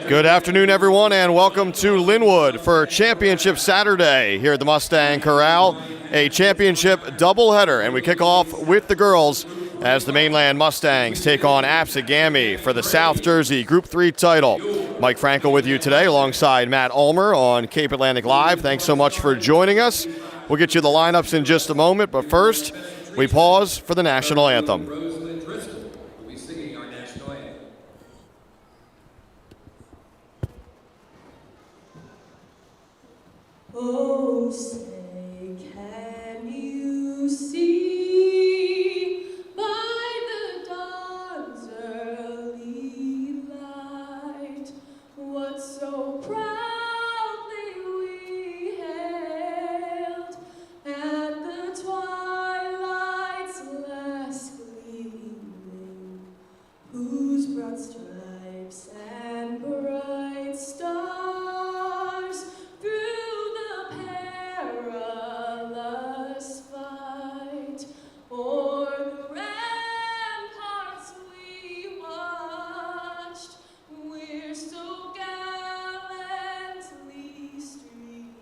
Good afternoon, everyone, and welcome to Linwood for Championship Saturday here at the Mustang Corral, a championship doubleheader, and we kick off with the girls as the Mainland Mustangs take on ABSEGAMI for the South Jersey Group 3 title. Mike Frankel with you today alongside Matt Ulmer on Cape Atlantic Live. Thanks so much for joining us. We'll get you the lineups in just a moment, but first, we pause for the national anthem. Oh, say, can you see by the dawn's early light what so proudly we hailed at the twilight's last gleaming, whose broad stripes and bright stars through perilous fight o'er the ramparts we watched, we're so gallantly streaming,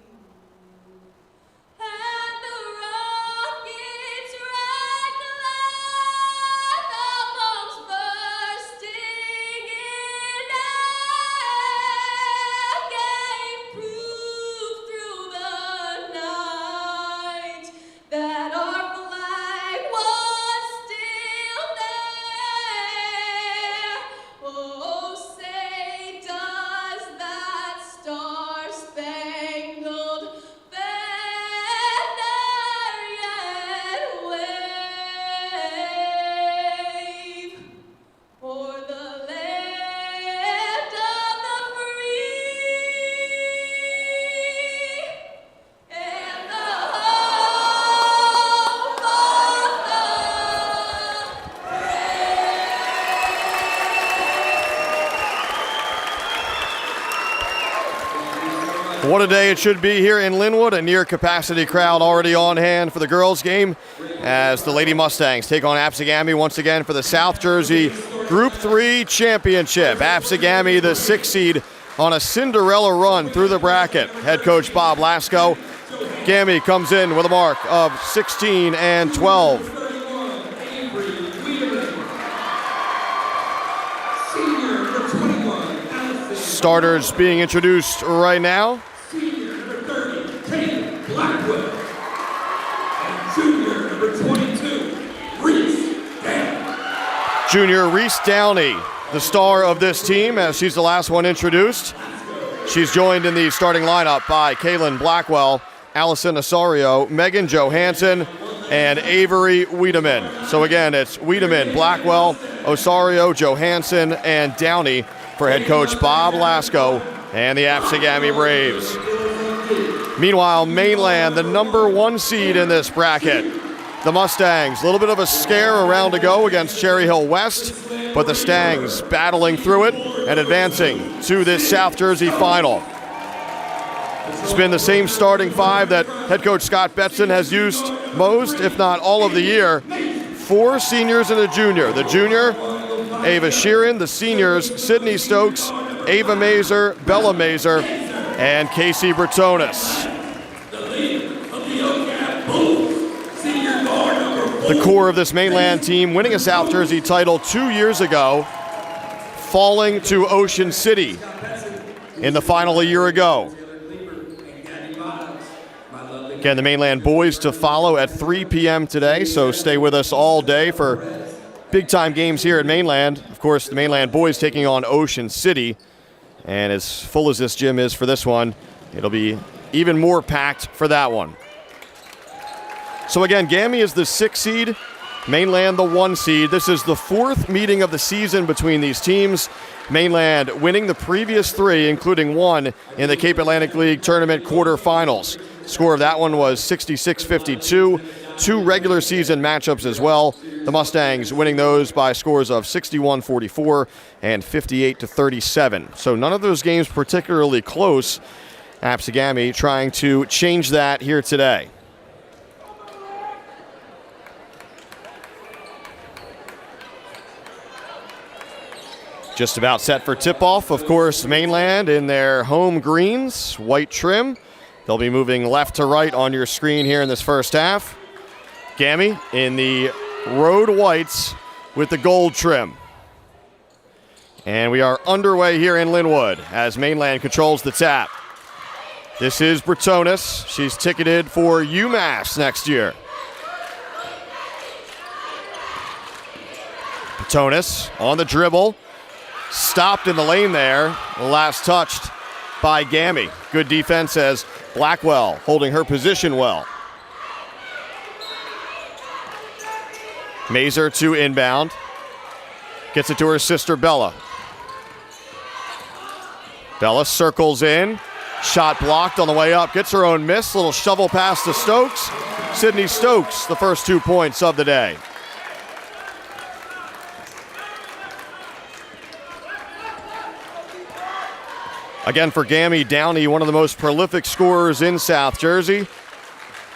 and the rocket's red glare, the bombs bursting in air, gave proof through the night that our flag was still there. Oh, say, does that star-spangled banner yet wave o'er the land of the free and the hope of the What a day it should be here in Linwood. A near-capacity crowd already on hand for the girls' game as the Lady Mustangs take on ABSEGAMI once again for the South Jersey Group 3 Championship. ABSEGAMI, the 6th seed, on a Cinderella run through the bracket. Head coach Bob Lasko. GAMI comes in with a mark of 16-12. Starters being introduced right now. Senior number 30, Kate Blackwell. And junior number 22, Reese Downey. Junior Reese Downey, the star of this team, as she's the last one introduced. She's joined in the starting lineup by Kaylin Blackwell, Allison Osorio, Megan Johansson, and Avery Wiedemann. So again, it's Wiedemann, Blackwell, Osorio, Johansson, and Downey for head coach Bob Lasko and the ABSEGAMI Braves. Meanwhile, Mainland, the number 1 seed in this bracket. The Mustangs, a little bit of a scare, a round to go against Cherry Hill West, but the Stangs battling through it and advancing to this South Jersey final. It's been the same starting 5 that head coach Scott Betson has used most, if not all of the year. 4 seniors and a junior. The junior, Ava Sheeran, the seniors, Sydney Stokes, Ava Mazer, Bella Mazer, and Casey Bertonis. The core of this Mainland team winning a South Jersey title 2 years ago, falling to Ocean City in the final a year ago. Again, the Mainland boys to follow at 3 p.m. today, so stay with us all day for big-time games here at Mainland. Of course, the Mainland boys taking on Ocean City. And as full as this gym is for this one, it'll be even more packed for that one. So again, GAMI is the 6th seed, Mainland the 1 seed. This is the 4th meeting of the season between these teams. Mainland winning the previous 3, including 1 in the Cape Atlantic League Tournament quarterfinals. Score of that one was 66-52. 2 regular season matchups as well. The Mustangs winning those by scores of 61-44 and 58-37. So none of those games particularly close. ABSEGAMI trying to change that here today. Just about set for tip-off. Of course, Mainland in their home greens, white trim. They'll be moving left to right on your screen here in this first half. Gami in the road whites with the gold trim. And we are underway here in Linwood as Mainland controls the tap. This is Bretonis. She's ticketed for UMass next year. Bretonis on the dribble. Stopped in the lane there. Last touched by Gami. Good defense as Blackwell holding her position well. Mazer to inbound. Gets it to her sister Bella. Bella circles in. Shot blocked on the way up. Gets her own miss. Little shovel pass to Stokes. Sydney Stokes, the first 2 points of the day. Again for Gami, Downey, one of the most prolific scorers in South Jersey.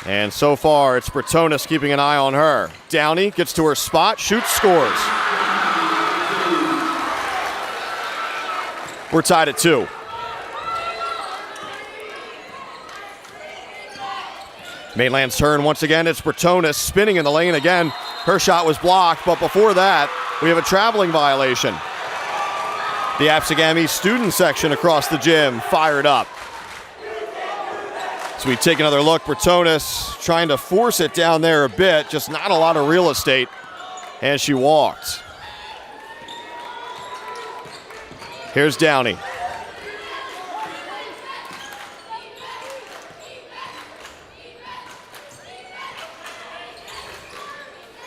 And so far, it's Bretonis keeping an eye on her. Downey gets to her spot, shoots, scores. We're tied at 2. Mainland's turn once again. It's Bretonis spinning in the lane again. Her shot was blocked, but before that, we have a traveling violation. The ABSEGAMI student section across the gym fired up. So we take another look. Bretonis trying to force it down there a bit. Just not a lot of real estate as she walked. Here's Downey.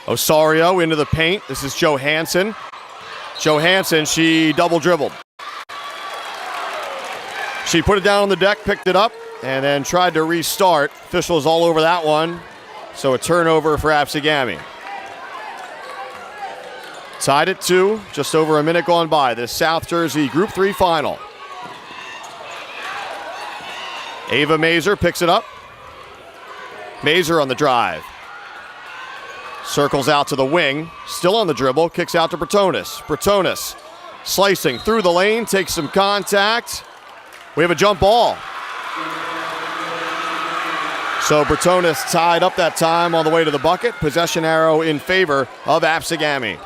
Osorio into the paint. This is Johansson. Johansson, she double dribbled. She put it down on the deck, picked it up, and then tried to restart. Officials all over that one. So a turnover for ABSEGAMI. Tied at 2, just over a minute gone by. This South Jersey Group 3 final. Ava Mazer picks it up. Mazer on the drive. Circles out to the wing, still on the dribble, kicks out to Bretonis. Bretonis slicing through the lane, takes some contact. We have a jump ball. So Bretonis tied up that time on the way to the bucket. Possession arrow in favor of ABSEGAMI.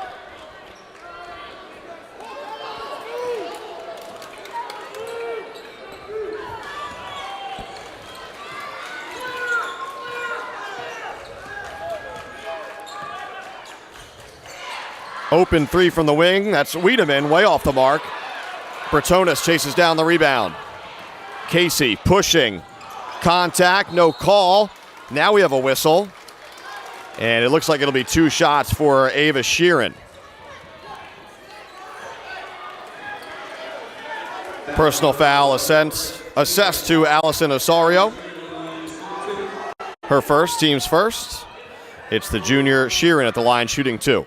Open 3 from the wing. That's Wiedemann way off the mark. Bretonis chases down the rebound. Casey pushing. Contact, no call. Now we have a whistle. And it looks like it'll be 2 shots for Ava Sheeran. Personal foul assessed to Allison Osorio. Her first, team's first. It's the junior Sheeran at the line shooting 2.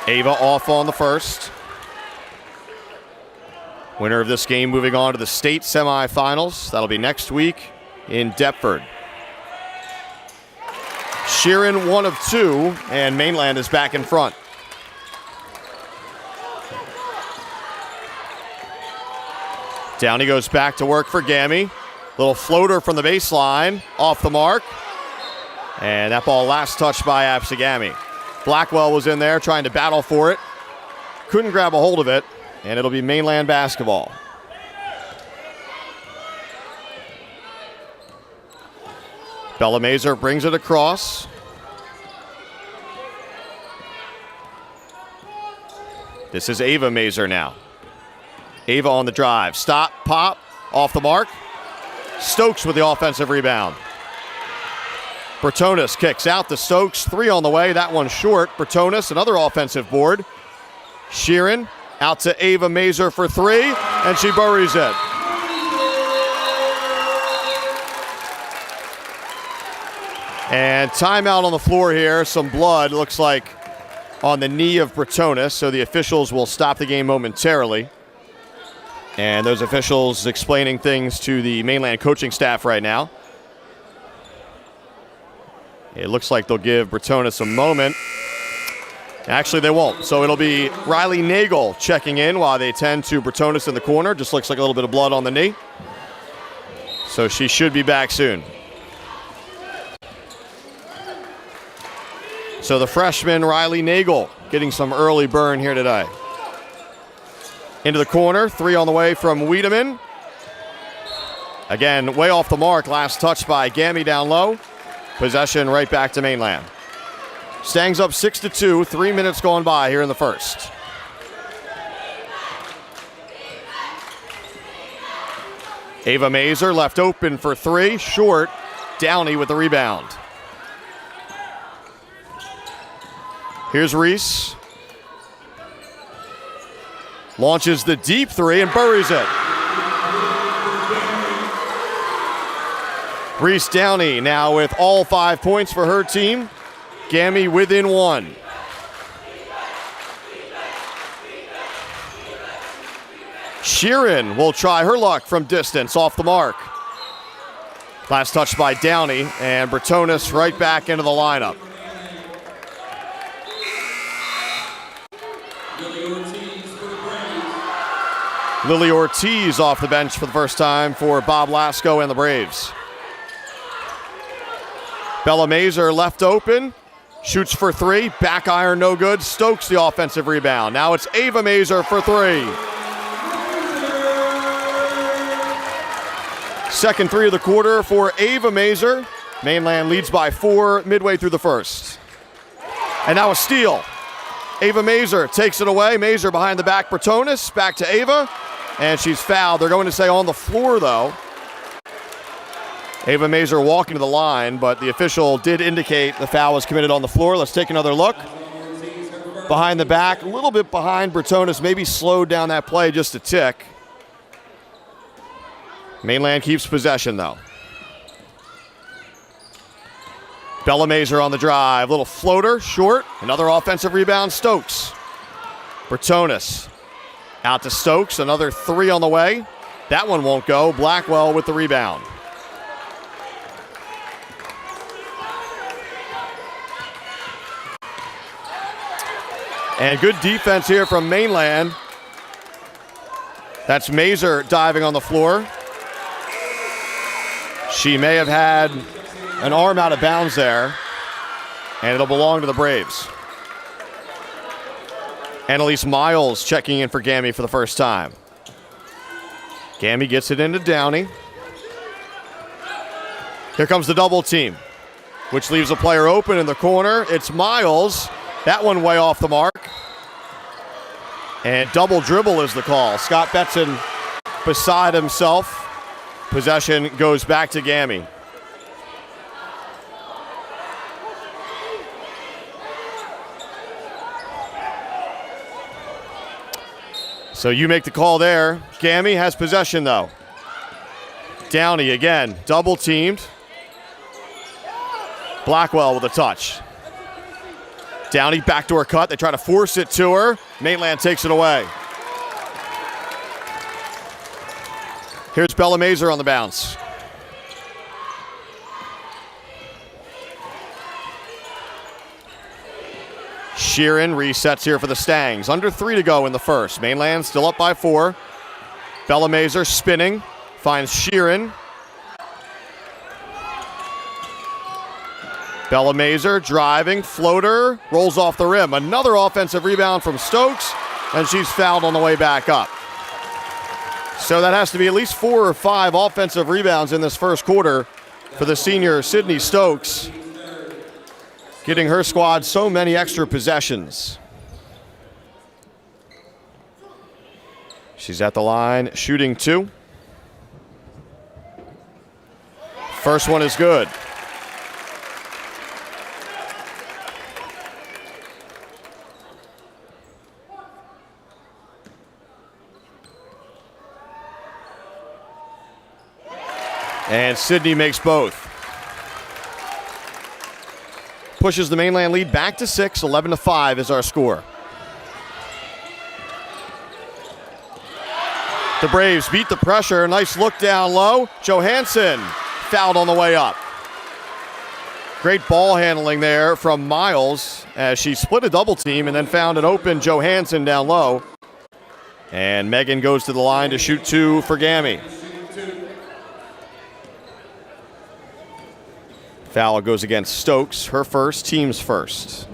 Ava off on the first. Winner of this game moving on to the state semifinals. That'll be next week in Deptford. Sheeran 1 of 2, and Mainland is back in front. Downey goes back to work for Gami. Little floater from the baseline, off the mark. And that ball last touched by ABSEGAMI. Blackwell was in there trying to battle for it. Couldn't grab a hold of it, and it'll be Mainland basketball. Bella Mazer brings it across. This is Ava Mazer now. Ava on the drive. Stop, pop, off the mark. Stokes with the offensive rebound. Bretonis kicks out to Stokes. 3 on the way. That one short. Bretonis, another offensive board. Sheeran out to Ava Mazer for 3, and she buries it. And timeout on the floor here. Some blood, looks like, on the knee of Bretonis, so the officials will stop the game momentarily. And those officials explaining things to the Mainland coaching staff right now. It looks like they'll give Bretonis a moment Actually, they won't. So it'll be Riley Nagel checking in while they tend to Bratonis in the corner. Just looks like a little bit of blood on the knee. So she should be back soon. So the freshman Riley Nagel getting some early burn here today. Into the corner, 3 on the way from Wiedemann. Again, way off the mark. Last touch by Gami down low. Possession right back to Mainland. Stangs up 6-2, 3 minutes gone by here in the first. Ava Mazer left open for 3, short. Downey with the rebound. Here's Reese. Launches the deep 3 and buries it. Reese Downey now with all 5 points for her team. Gami within 1. Sheeran will try her luck from distance off the mark. Last touch by Downey, and Bratonis right back into the lineup. Lily Ortiz off the bench for the first time for Bob Lasko and the Braves. Bella Mazer left open. Shoots for 3, back iron no good. Stokes the offensive rebound. Now it's Ava Mazer for 3. Second 3 of the quarter for Ava Mazer. Mainland leads by 4 midway through the first. And now a steal. Ava Mazer takes it away. Mazer behind the back, Bratonis, back to Ava. And she's fouled. They're going to say on the floor though. Ava Mazer walking to the line, but the official did indicate the foul was committed on the floor. Let's take another look. Behind the back, a little bit behind Bratonis, maybe slowed down that play just a tick. Mainland keeps possession though. Bella Mazer on the drive, little floater, short. Another offensive rebound, Stokes. Bratonis out to Stokes, another 3 on the way. That one won't go. Blackwell with the rebound. And good defense here from Mainland. That's Mazer diving on the floor. She may have had an arm out of bounds there, and it'll belong to the Braves. Annalise Miles checking in for Gami for the first time. Gami gets it into Downey. Here comes the double team, which leaves a player open in the corner. It's Miles. That one way off the mark. And double dribble is the call. Scott Betson beside himself. Possession goes back to Gami. So you make the call there. Gami has possession though. Downey again, double teamed. Blackwell with a touch. Downey backdoor cut. They try to force it to her. Mainland takes it away. Here's Bella Mazer on the bounce. Sheeran resets here for the Stangs. Under 3 to go in the first. Mainland still up by 4. Bella Mazer spinning. Finds Sheeran. Bella Mazer driving, floater, rolls off the rim. Another offensive rebound from Stokes, and she's fouled on the way back up. So that has to be at least 4 or 5 offensive rebounds in this first quarter for the senior Sydney Stokes, getting her squad so many extra possessions. She's at the line, shooting 2. First one is good. And Sydney makes both. Pushes the Mainland lead back to 6. 11-5 is our score. The Braves beat the pressure. Nice look down low. Johansson fouled on the way up. Great ball handling there from Miles as she split a double team and then found an open Johansson down low. And Megan goes to the line to shoot 2 for Gami. Foul goes against Stokes, her first, team's first.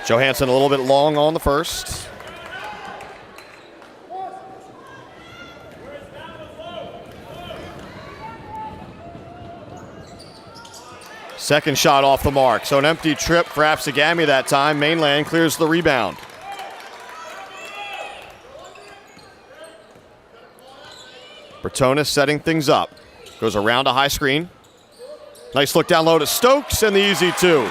Johansson a little bit long on the first. Second shot off the mark, so an empty trip for ABSEGAMI that time. Mainland clears the rebound. Bertonis setting things up. Goes around a high screen. Nice look down low to Stokes and the easy 2.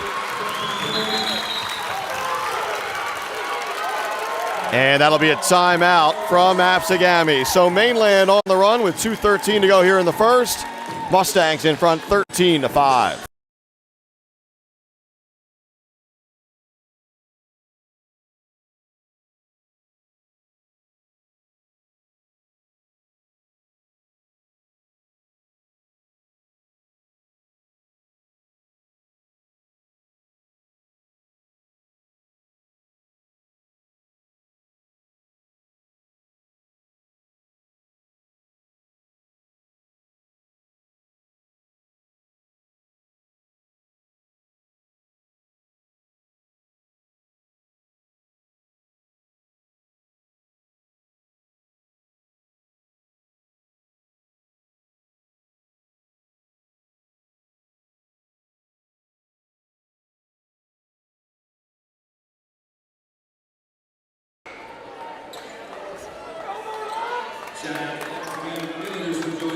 And that'll be a timeout from ABSEGAMI. So Mainland on the run with 2:13 to go here in the first. Mustangs in front 13-5.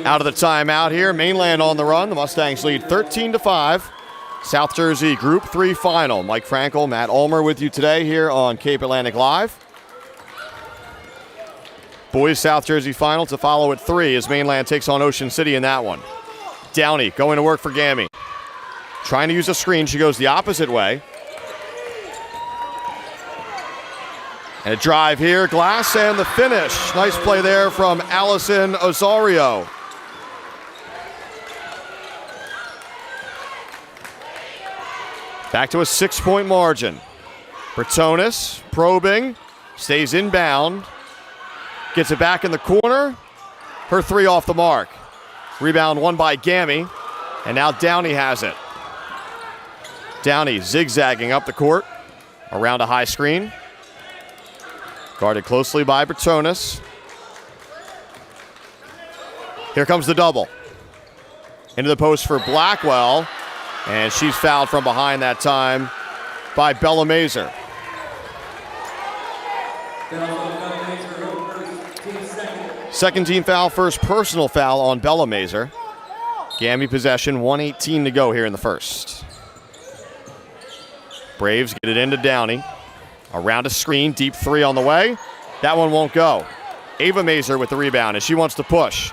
Out of the timeout here, Mainland on the run. The Mustangs lead 13-5. South Jersey Group 3 final. Mike Frankel, Matt Ulmer with you today here on Cape Atlantic Live. Boys South Jersey final to follow at 3 as Mainland takes on Ocean City in that one. Downey going to work for Gami. Trying to use a screen. She goes the opposite way. And a drive here, glass and the finish. Nice play there from Allison Osorio. Back to a 6-point margin. Bertonis probing, stays inbound, gets it back in the corner. Her 3 off the mark. Rebound won by Gami, and now Downey has it. Downey zigzagging up the court around a high screen. Guarded closely by Bertonis. Here comes the double. Into the post for Blackwell. And she's fouled from behind that time by Bella Mazer. Second team foul, first personal foul on Bella Mazer. Gami possession, 1:18 to go here in the first. Braves get it into Downey. Around a screen, deep 3 on the way. That one won't go. Ava Mazer with the rebound as she wants to push.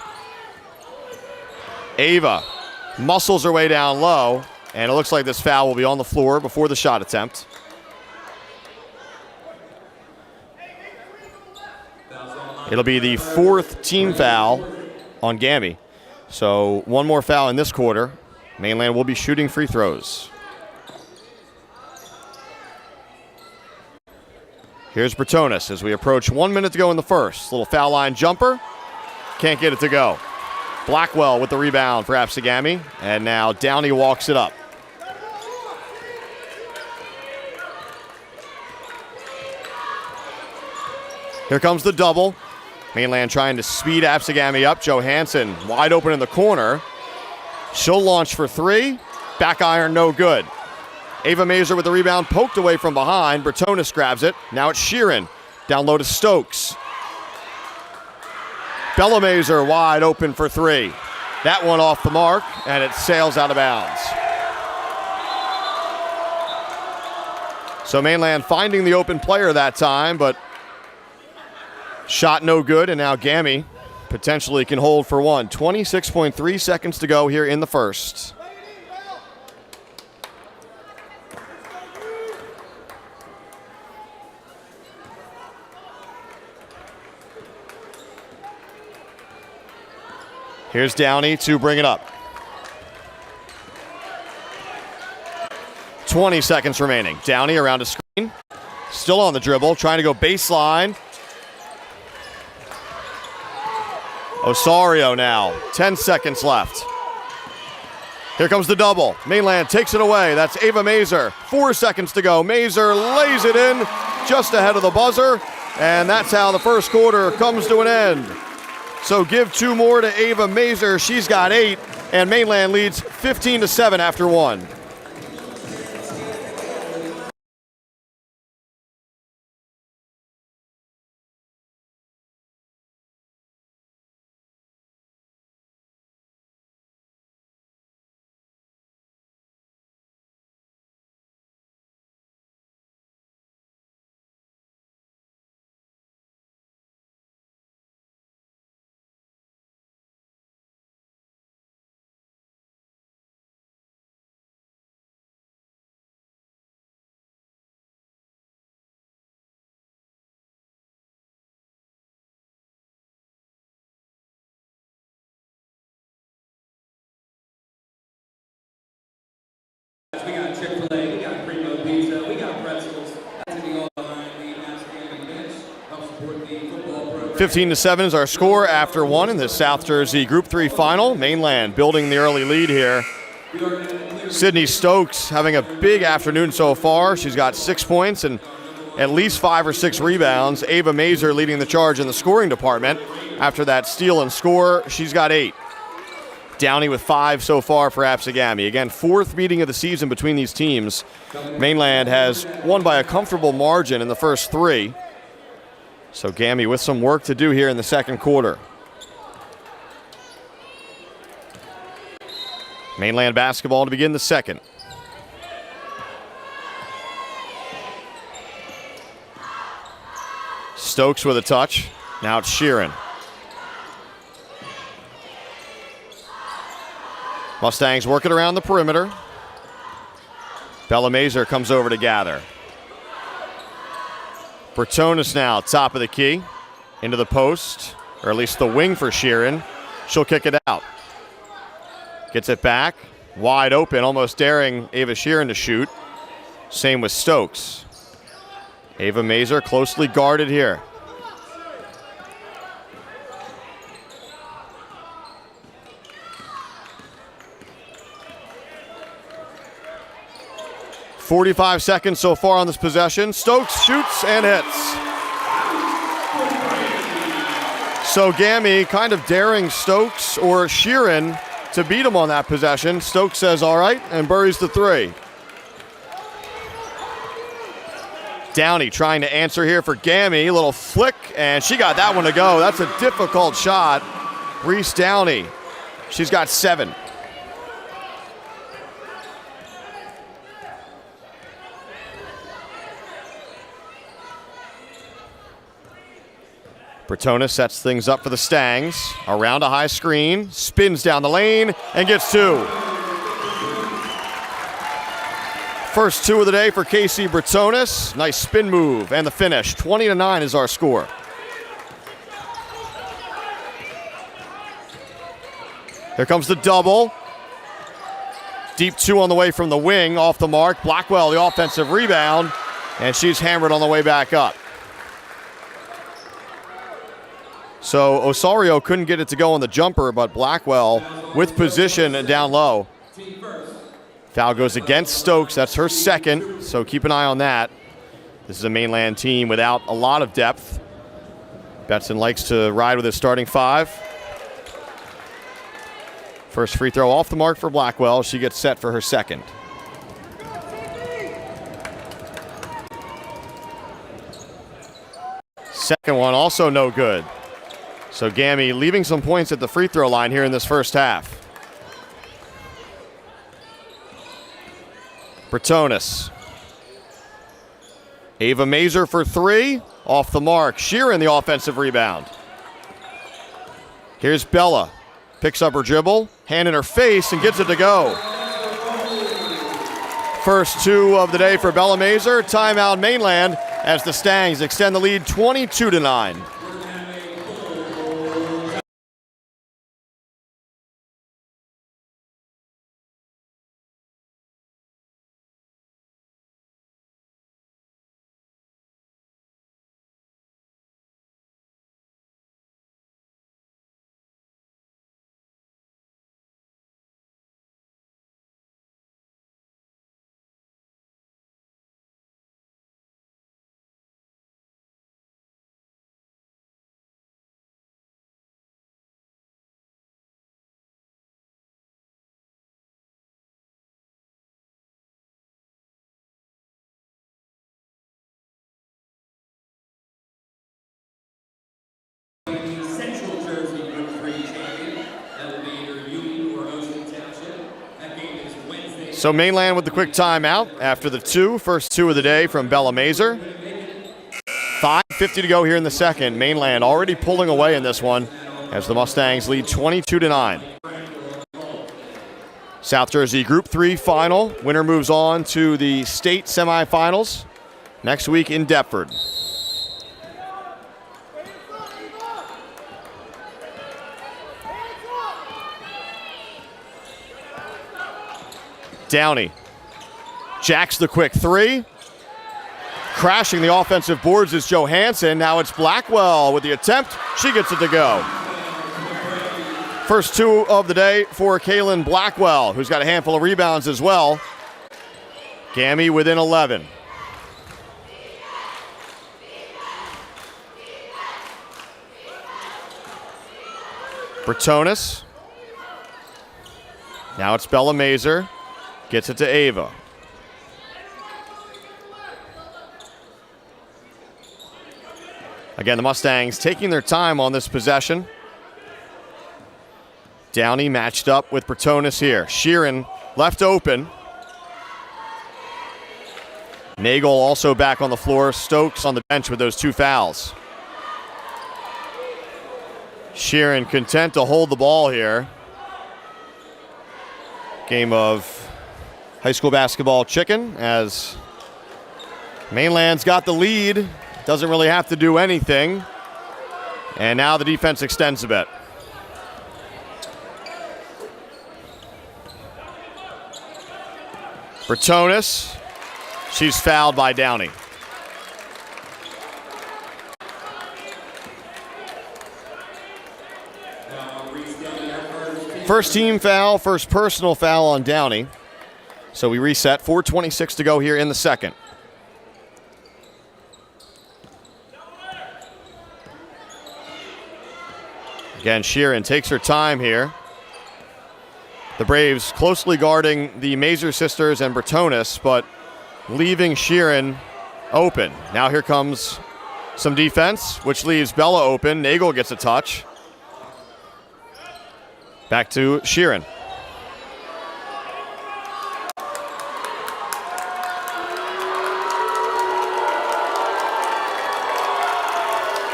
Ava muscles her way down low, and it looks like this foul will be on the floor before the shot attempt. It'll be the 4th team foul on Gami. So one more foul in this quarter. Mainland will be shooting free throws. Here's Bertonis as we approach 1 minute to go in the first. Little foul line jumper. Can't get it to go. Blackwell with the rebound for ABSEGAMI. And now Downey walks it up. Here comes the double. Mainland trying to speed ABSEGAMI up. Johansson wide open in the corner. She'll launch for 3. Back iron, no good. Ava Mazer with the rebound, poked away from behind. Bertonis grabs it. Now it's Sheeran. Down low to Stokes. Bella Mazer wide open for 3. That one off the mark, and it sails out of bounds. So Mainland finding the open player that time, but shot no good, and now Gami potentially can hold for one. 26.3 seconds to go here in the first. Here's Downey to bring it up. 20 seconds remaining. Downey around a screen. Still on the dribble, trying to go baseline. Osorio now, 10 seconds left. Here comes the double. Mainland takes it away. That's Ava Mazer. 4 seconds to go. Mazer lays it in just ahead of the buzzer. And that's how the first quarter comes to an end. So give 2 more to Ava Mazer. She's got 8. And Mainland leads 15-7 after 1. We got Chick-fil-A, we got Primo Pizza, we got pretzels. That's all behind the ABSEGAMI bench. Help support the football program. 15-7 is our score after 1 in the South Jersey Group 3 final. Mainland building the early lead here. Sydney Stokes having a big afternoon so far. She's got 6 points and at least 5 or 6 rebounds. Ava Mazer leading the charge in the scoring department. After that steal and score, she's got 8. Downey with 5 so far for ABSEGAMI. Again, 4th meeting of the season between these teams. Mainland has won by a comfortable margin in the first 3. So GAMI with some work to do here in the second quarter. Mainland basketball to begin the second. Stokes with a touch. Now it's Sheeran. Mustangs working around the perimeter. Bella Mazer comes over to gather. Bertonis now, top of the key. Into the post, or at least the wing for Sheeran. She'll kick it out. Gets it back. Wide open, almost daring Ava Sheeran to shoot. Same with Stokes. Ava Mazer closely guarded here. .45 seconds so far on this possession. Stokes shoots and hits. So GAMI kind of daring Stokes or Sheeran to beat him on that possession. Stokes says all right and buries the 3. Downey trying to answer here for GAMI. A little flick and she got that one to go. That's a difficult shot. Reese Downey. She's got 7. Bertonis sets things up for the Stangs. Around a high screen, spins down the lane, and gets 2. First 2 of the day for Casey Bertonis. Nice spin move and the finish. 20-9 is our score. Here comes the double. Deep 2 on the way from the wing, off the mark. Blackwell, the offensive rebound, and she's hammered on the way back up. So Osorio couldn't get it to go on the jumper, but Blackwell with position and down low. Foul goes against Stokes. That's her second, so keep an eye on that. This is a Mainland team without a lot of depth. Betson likes to ride with his starting 5. First free throw off the mark for Blackwell. She gets set for her second. Second one also no good. So GAMI leaving some points at the free throw line here in this first half. Bertonis. Ava Mazer for 3. Off the mark. Sheeran the offensive rebound. Here's Bella. Picks up her dribble. Hand in her face and gets it to go. First 2 of the day for Bella Mazer. Timeout Mainland as the Stangs extend the lead 22-9. So Mainland with the quick timeout after the first two of the day from Bella Mazer. 5:50 to go here in the second. Mainland already pulling away in this one as the Mustangs lead 22-9. South Jersey Group 3 final. Winner moves on to the state semifinals next week in Deptford. Downey jacks the quick three. Crashing the offensive boards is Johansson. Now it's Blackwell with the attempt. She gets it to go. First two of the day for Kaylin Blackwell, who's got a handful of rebounds as well. Gami within 11. Bretonis. Now it's Bella Mazer. Gets it to Ava. Again, the Mustangs taking their time on this possession. Downey matched up with Bretonis here. Sheeran left open. Nagel also back on the floor. Stokes on the bench with those two fouls. Sheeran content to hold the ball here. Game of high school basketball chicken as Mainland's got the lead. Doesn't really have to do anything. And now the defense extends a bit. Bretonis. She's fouled by Downey. First team foul, first personal foul on Downey. So we reset. 4:26 to go here in the second. Again, Sheeran takes her time here. The Braves closely guarding the Mazer sisters and Bretonis, but leaving Sheeran open. Now here comes some defense, which leaves Bella open. Nagel gets a touch. Back to Sheeran.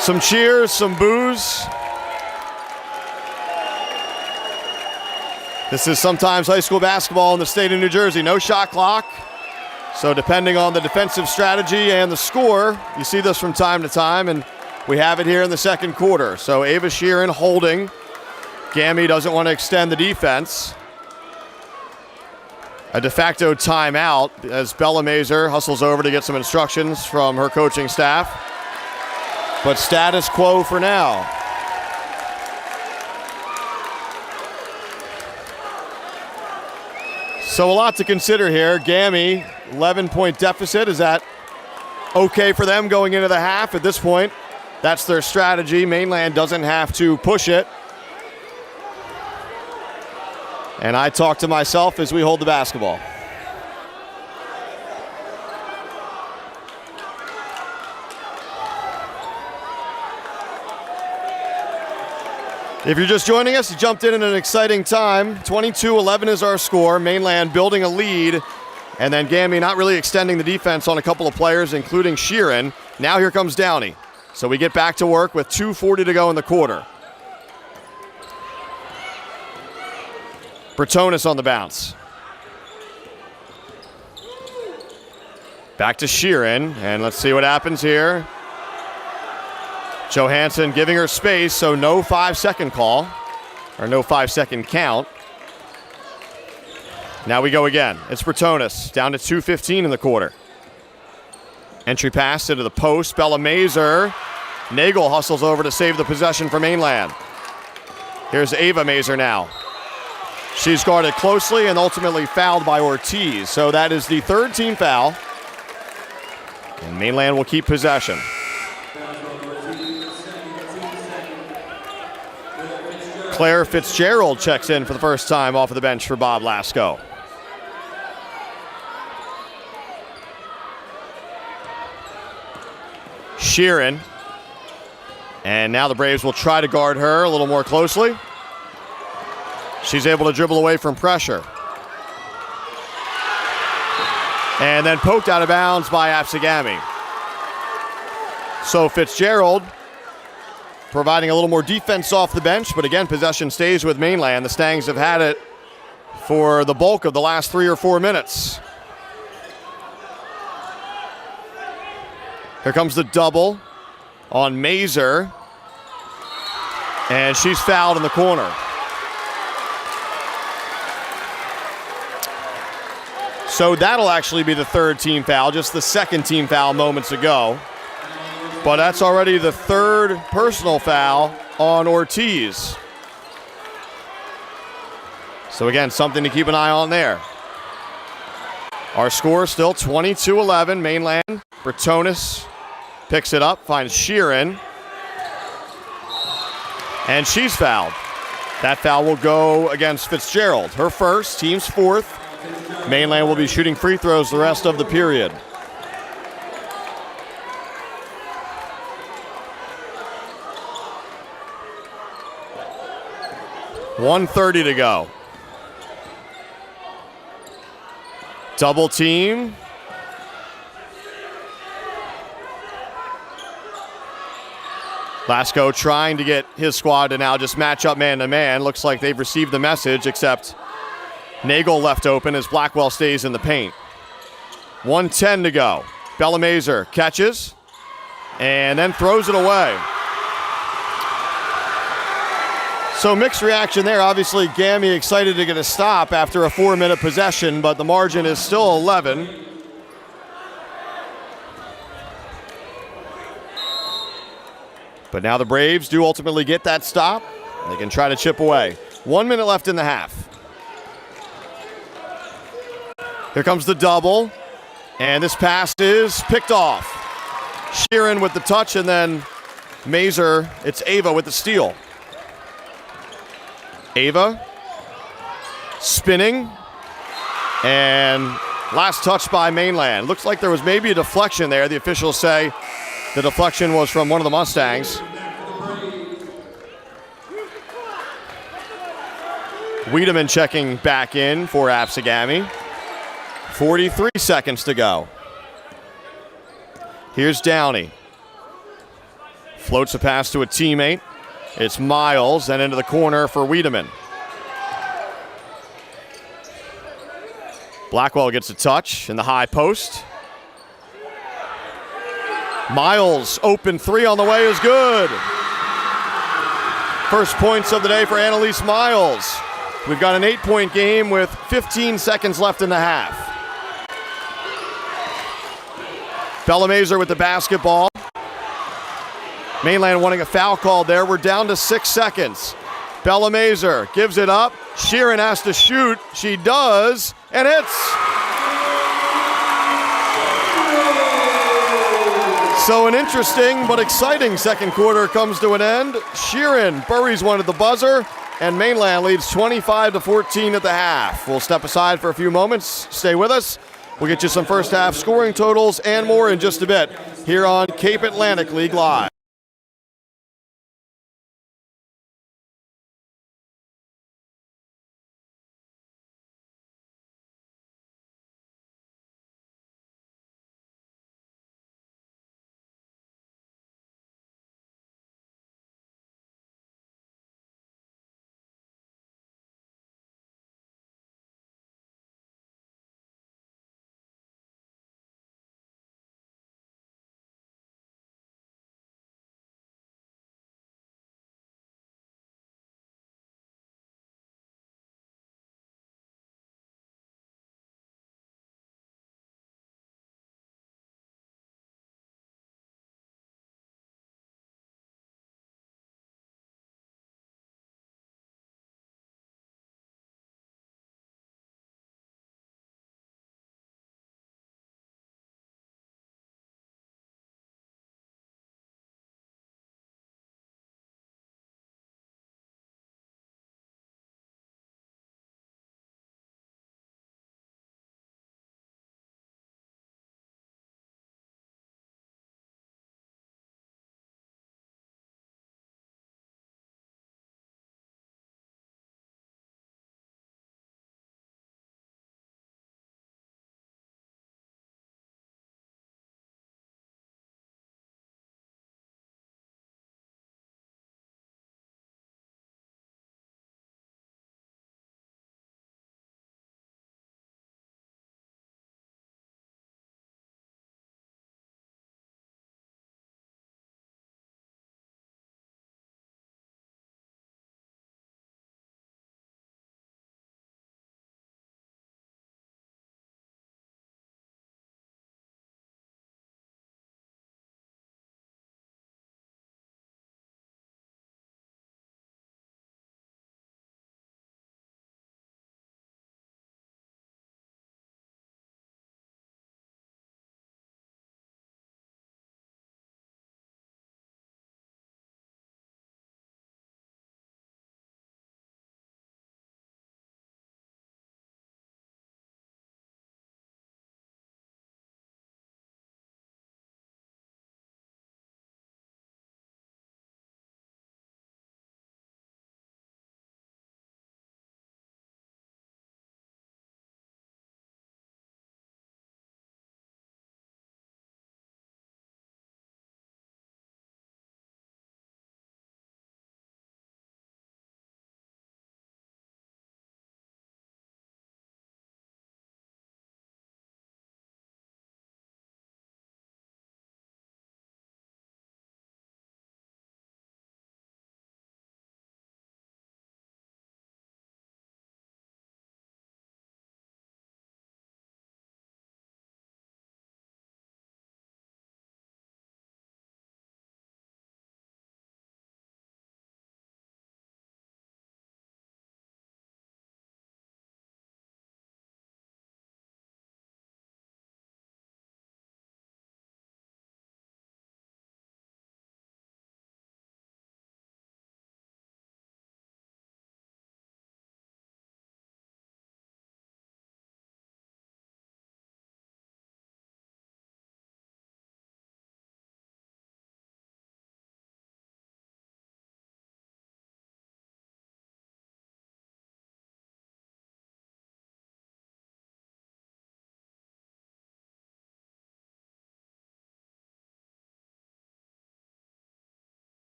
Some cheers, some boos. This is sometimes high school basketball in the state of New Jersey. No shot clock. So depending on the defensive strategy and the score, you see this from time to time, and we have it here in the second quarter. So Ava Sheeran holding. Gami doesn't want to extend the defense. A de facto timeout as Bella Mazer hustles over to get some instructions from her coaching staff. But status quo for now. So a lot to consider here. Gami, 11-point deficit. Is that okay for them going into the half? At this point, that's their strategy. Mainland doesn't have to push it. And I talk to myself as we hold the basketball. If you're just joining us, you jumped in at an exciting time. 22-11 is our score. Mainland building a lead. And then Gami not really extending the defense on a couple of players, including Sheeran. Now here comes Downey. So we get back to work with 2:40 to go in the quarter. Bretonis on the bounce. Back to Sheeran, and let's see what happens here. Johansson giving her space, so no 5-second call, or no 5-second count. Now we go again. It's Bretonis, down to 2:15 in the quarter. Entry pass into the post, Bella Mazer. Nagel hustles over to save the possession for Mainland. Here's Ava Mazer now. She's guarded closely and ultimately fouled by Ortiz. So that is the third team foul. And Mainland will keep possession. Claire Fitzgerald checks in for the first time off of the bench for Bob Lasko. Sheeran. And now the Braves will try to guard her a little more closely. She's able to dribble away from pressure. And then poked out of bounds by ABSEGAMI. So Fitzgerald providing a little more defense off the bench, but again, possession stays with Mainland. The Stangs have had it for the bulk of the last 3 or 4 minutes. Here comes the double on Mazer, and she's fouled in the corner. So that'll actually be the third team foul, just the second team foul moments ago. But that's already the third personal foul on Ortiz. So again, something to keep an eye on there. Our score is still 22-11. Mainland. Britonis picks it up, finds Sheeran. And she's fouled. That foul will go against Fitzgerald. Her first, team's fourth. Mainland will be shooting free throws the rest of the period. .130 to go. Double team. Lasco trying to get his squad to now just match up man-to-man. Looks like they've received the message, except Nagel left open as Blackwell stays in the paint. 1:10 to go. Bella Mazer catches and then throws it away. So mixed reaction there. Obviously, Gami excited to get a stop after a 4-minute possession, but the margin is still 11. But now the Braves do ultimately get that stop. They can try to chip away. 1 minute left in the half. Here comes the double, and this pass is picked off. Sheeran with the touch, and then Mazer, it's Ava with the steal. Ava spinning, and last touch by Mainland. Looks like there was maybe a deflection there. The officials say the deflection was from one of the Mustangs. Wiedemann checking back in for ABSEGAMI. 43 seconds to go. Here's Downey. Floats a pass to a teammate. It's Miles, and into the corner for Wiedemann. Blackwell gets a touch in the high post. Miles, open three on the way is good. First points of the day for Annalise Miles. We've got an 8-point game with 15 seconds left in the half. Bella Mazer with the basketball. Mainland wanting a foul called there. We're down to 6 seconds. Bella Mazer gives it up. Sheeran has to shoot. She does, and hits. So an interesting but exciting second quarter comes to an end. Sheeran buries one at the buzzer, and Mainland leads 25-14 at the half. We'll step aside for a few moments. Stay with us. We'll get you some first half scoring totals and more in just a bit here on Cape Atlantic League Live.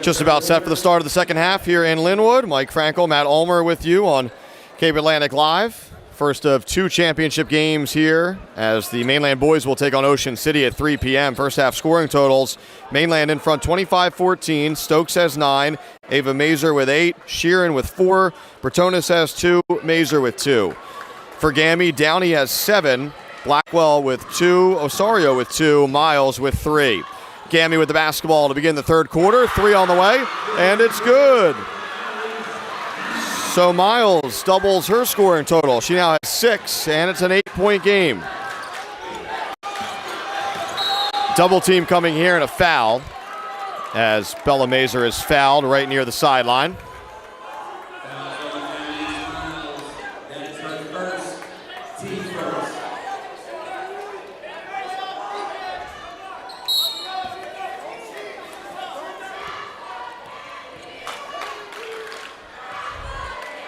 Just about set for the start of the second half here in Linwood. Mike Frankel, Matt Ulmer with you on Cape Atlantic Live. First of two championship games here as the Mainland boys will take on Ocean City at 3 p.m. First half scoring totals. Mainland in front 25-14. Stokes has 9. Ava Mazer with 8. Sheeran with 4. Bretonis has 2. Mazer with 2. For GAMI, Downey has 7. Blackwell with 2. Osario with 2. Miles with 3. GAMI with the basketball to begin the third quarter. 3 on the way, and it's good. So Miles doubles her scoring total. She now has 6, and it's an 8-point game. Double team coming here and a foul as Bella Mazer is fouled right near the sideline.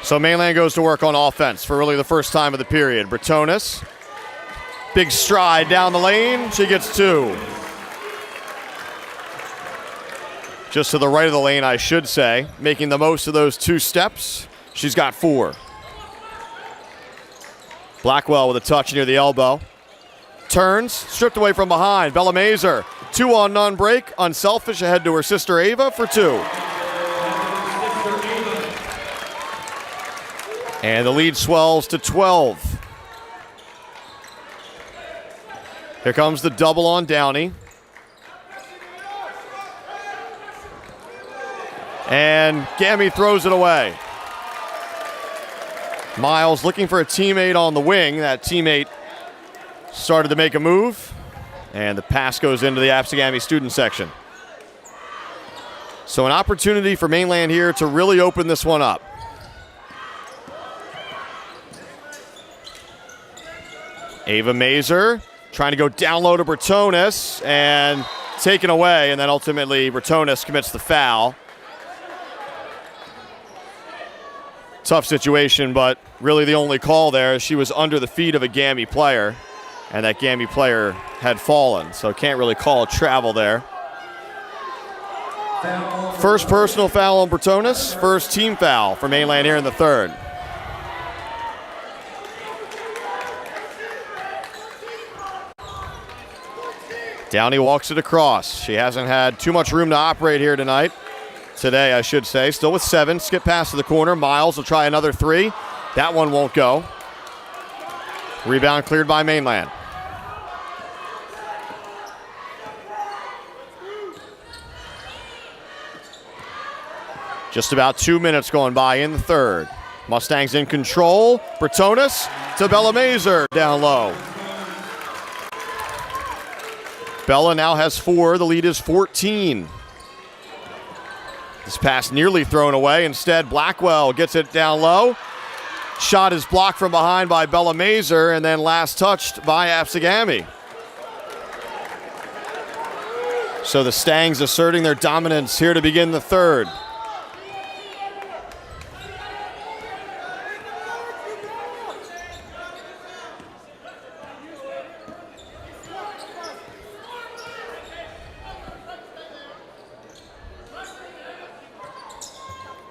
So Mainland goes to work on offense for really the first time of the period. Bretonis, big stride down the lane. She gets 2. Just to the right of the lane, I should say. Making the most of those 2 steps. She's got 4. Blackwell with a touch near the elbow. Turns, stripped away from behind. Bella Mazer, 2-on-none break. Unselfish ahead to her sister Ava for 2. And the lead swells to 12. Here comes the double on Downey. And GAMI throws it away. Miles looking for a teammate on the wing. That teammate started to make a move. And the pass goes into the ABSEGAMI student section. So an opportunity for Mainland here to really open this one up. Ava Mazer trying to go down low to Bretonis and taken away, and then ultimately Bretonis commits the foul. Tough situation, but really the only call there is she was under the feet of a GAMI player, and that GAMI player had fallen, so can't really call a travel there. First personal foul on Bretonis, first team foul for Mainland here in the third. Downey walks it across. She hasn't had too much room to operate here tonight. Today, I should say. Still with 7. Skip pass to the corner. Miles will try another 3. That one won't go. Rebound cleared by Mainland. Just about 2 minutes going by in the third. Mustangs in control. Bretonis to Bella Mazer down low. Bella now has 4. The lead is 14. This pass nearly thrown away. Instead, Blackwell gets it down low. Shot is blocked from behind by Bella Mazer, and then last touched by ABSEGAMI. So the Stangs asserting their dominance here to begin the third.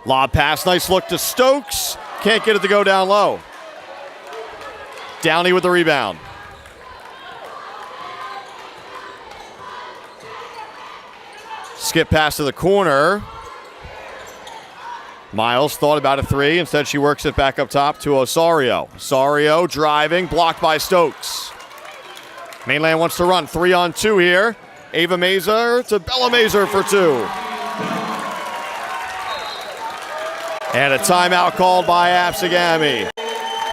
Lob pass, nice look to Stokes. Can't get it to go down low. Downey with the rebound. Skip pass to the corner. Miles thought about a 3. Instead, she works it back up top to Osario. Osario driving, blocked by Stokes. Mainland wants to run 3-on-2 here. Ava Mazer to Bella Mazer for 2. And a timeout called by ABSEGAMI.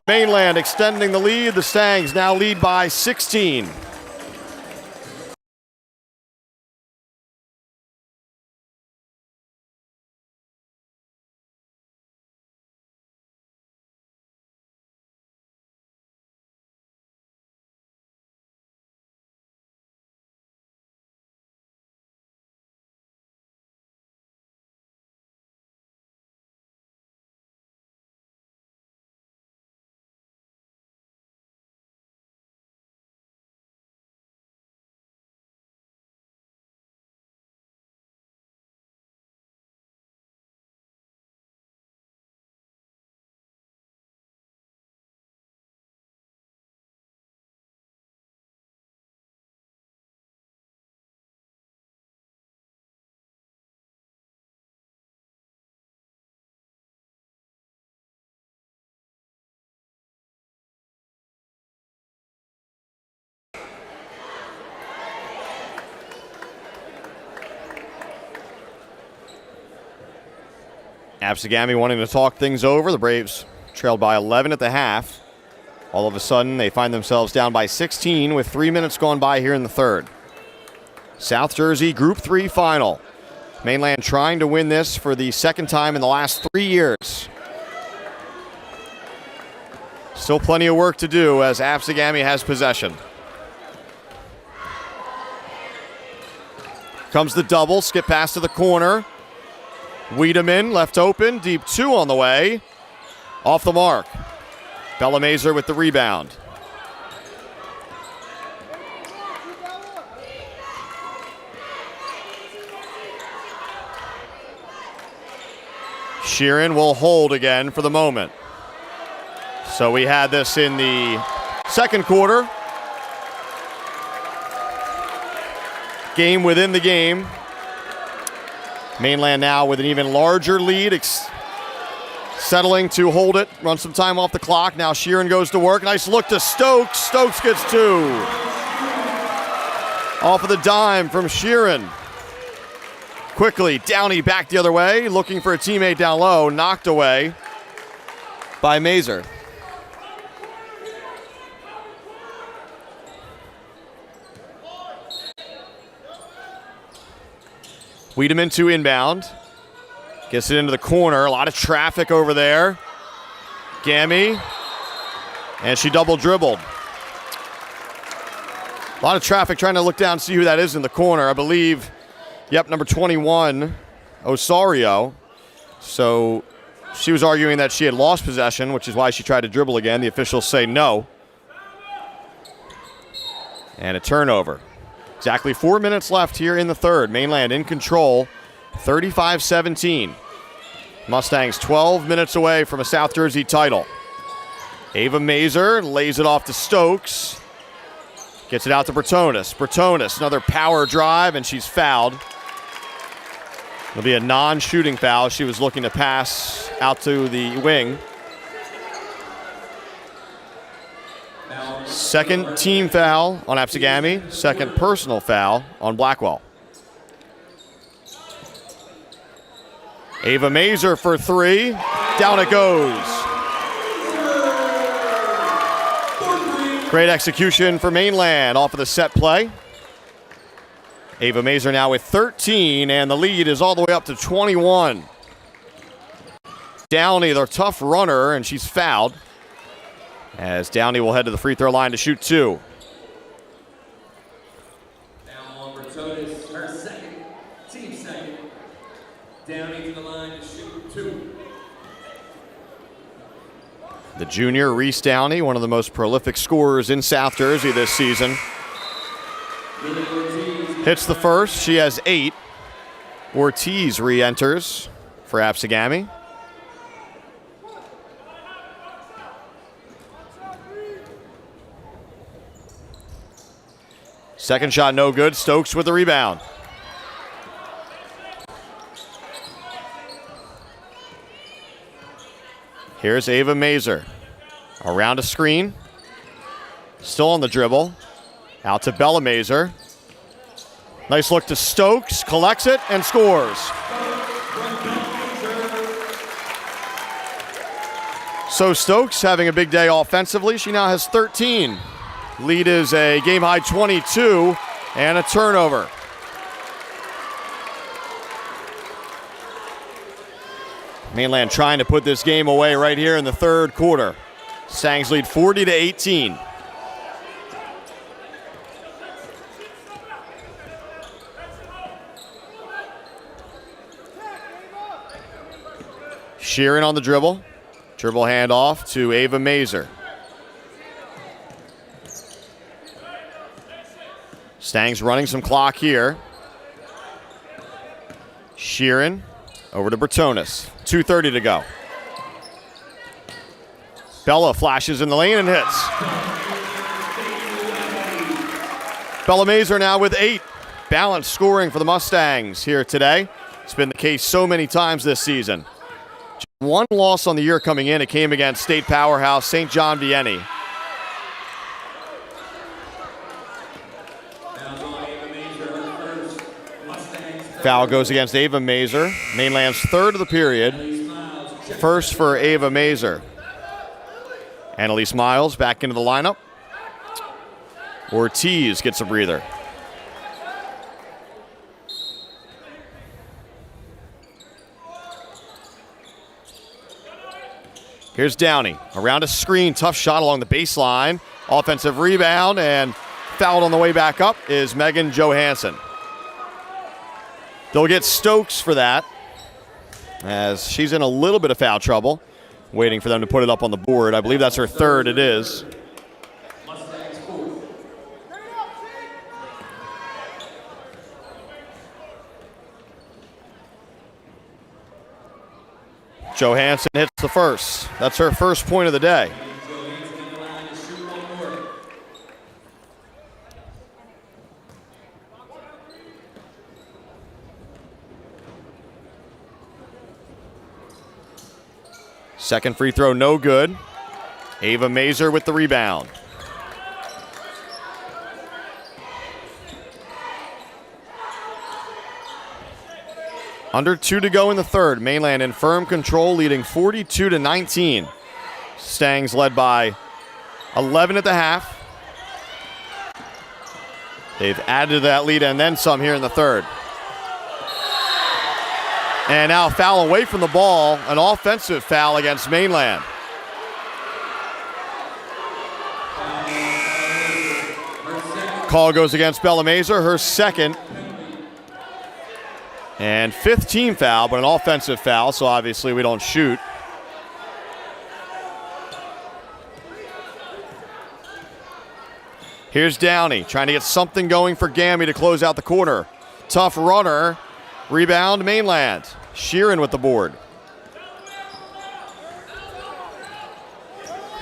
Mainland extending the lead. The Stangs now lead by 16. ABSEGAMI wanting to talk things over. The Braves trailed by 11 at the half. All of a sudden, they find themselves down by 16 with 3 minutes gone by here in the third. South Jersey Group 3 final. Mainland trying to win this for the second time in the last 3 years. Still plenty of work to do as ABSEGAMI has possession. Comes the double, skip pass to the corner. Wiedemann left open, deep 2 on the way. Off the mark. Bellamazer with the rebound. Sheeran will hold again for the moment. So we had this in the second quarter. Game within the game. Mainland now with an even larger lead. Settling to hold it, run some time off the clock. Now Sheeran goes to work. Nice look to Stokes. Stokes gets 2. Off of the dime from Sheeran. Quickly, Downey back the other way, looking for a teammate down low. Knocked away by Mazer. Wiedemann to inbound. Gets it into the corner. A lot of traffic over there. Gami. And she double dribbled. A lot of traffic trying to look down and see who that is in the corner. I believe, yep, number 21, Osorio. So she was arguing that she had lost possession, which is why she tried to dribble again. The officials say no. And a turnover. Exactly 4 minutes left here in the third. Mainland in control, 35-17. Mustangs 12 minutes away from a South Jersey title. Ava Mazer lays it off to Stokes. Gets it out to Bertonis. Bertonis, another power drive, and she's fouled. It'll be a non-shooting foul. She was looking to pass out to the wing. Second team foul on ABSEGAMI. Second personal foul on Blackwell. Ava Mazer for 3. Down it goes. Great execution for Mainland off of the set play. Ava Mazer now with 13, and the lead is all the way up to 21. Downey, their tough runner, and she's fouled. As Downey will head to the free throw line to shoot 2. Now on Bertonis, her second, team second. Downey to the line to shoot 2. The junior, Reese Downey, one of the most prolific scorers in South Jersey this season. Hits the first. She has 8. Ortiz re-enters for ABSEGAMI. Second shot no good. Stokes with the rebound. Here's Ava Mazer. Around a screen. Still on the dribble. Out to Bellamazer. Nice look to Stokes. Collects it and scores. So Stokes having a big day offensively. She now has 13. Lead is a game-high 22 and a turnover. Mainland trying to put this game away right here in the third quarter. Stangs lead 40-18. Sheeran on the dribble. Dribble handoff to Ava Mazer. Stangs running some clock here. Sheeran over to Bertonis. 2:30 to go. Bella flashes in the lane and hits. Bella Mazer now with 8. Balanced scoring for the Mustangs here today. It's been the case so many times this season. Just one loss on the year coming in. It came against state powerhouse St. John Vianney. Foul goes against Ava Mazer. Mainland's third of the period. First for Ava Mazer. Annalise Miles back into the lineup. Ortiz gets a breather. Here's Downey around a screen, tough shot along the baseline. Offensive rebound, and fouled on the way back up is Megan Johansson. They'll get Stokes for that, as she's in a little bit of foul trouble, waiting for them to put it up on the board. I believe that's her third. It is. Johansson hits the first. That's her first point of the day. Second free throw, no good. Ava Mazer with the rebound. Under 2 to go in the third. Mainland in firm control, leading 42-19. Stangs led by 11 at the half. They've added to that lead and then some here in the third. And now a foul away from the ball, an offensive foul against Mainland. Call goes against Bella Mazer, her second. And fifth team foul, but an offensive foul, so obviously we don't shoot. Here's Downey trying to get something going for Gammy to close out the corner. Tough runner. Rebound, Mainland. Sheeran with the board.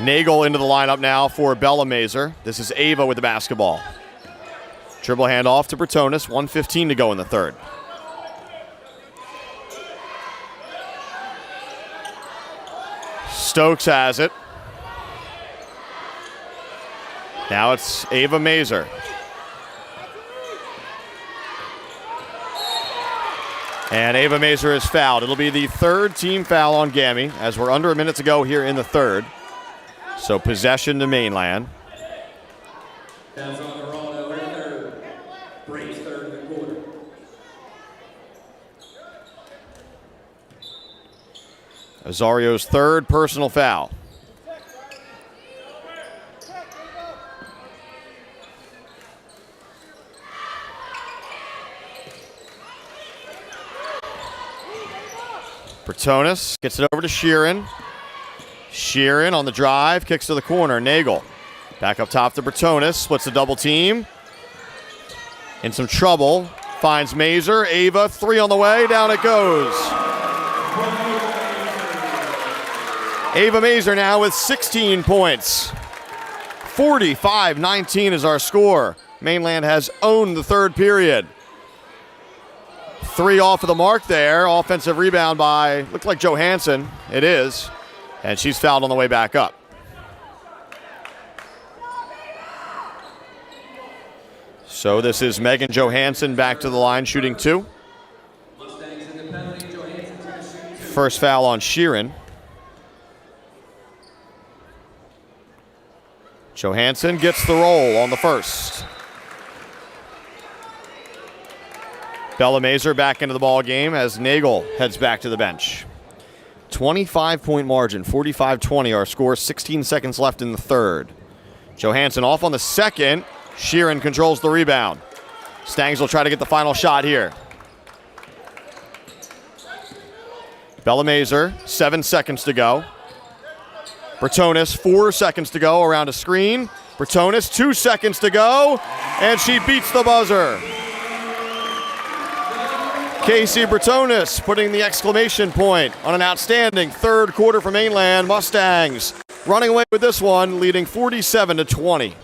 Nagel into the lineup now for Bella Mazer. This is Ava with the basketball. Dribble handoff to Bertonis. 1:15 to go in the third. Stokes has it. Now it's Ava Mazer. And Ava Mazer is fouled. It'll be the third team foul on Gammy as we're under a minute to go here in the third. So possession to Mainland. That's on the Toronto, her third. Braves third in the quarter. Azario's third personal foul. Bertonis gets it over to Sheeran. Sheeran on the drive, kicks to the corner. Nagel back up top to Bertonis, splits the double team. In some trouble, finds Mazer. Ava, three on the way, down it goes. Ava Mazer now with 16 points. 45-19 is our score. Mainland has owned the third period. Three off of the mark there. Offensive rebound by, looked like Johansson. It is. And she's fouled on the way back up. So this is Megan Johansson back to the line, shooting two. First foul on Sheeran. Johansson gets the roll on the first. Bella Mazer back into the ball game as Nagel heads back to the bench. 25-point margin, 45-20 our score, 16 seconds left in the third. Johansson off on the second. Sheeran controls the rebound. Stangs will try to get the final shot here. Bella Mazer, 7 seconds to go. Bertonis, 4 seconds to go around a screen. Bertonis, 2 seconds to go, and she beats the buzzer. Casey Bertonis putting the exclamation point on an outstanding third quarter for Mainland. Mustangs running away with this one, leading 47-20.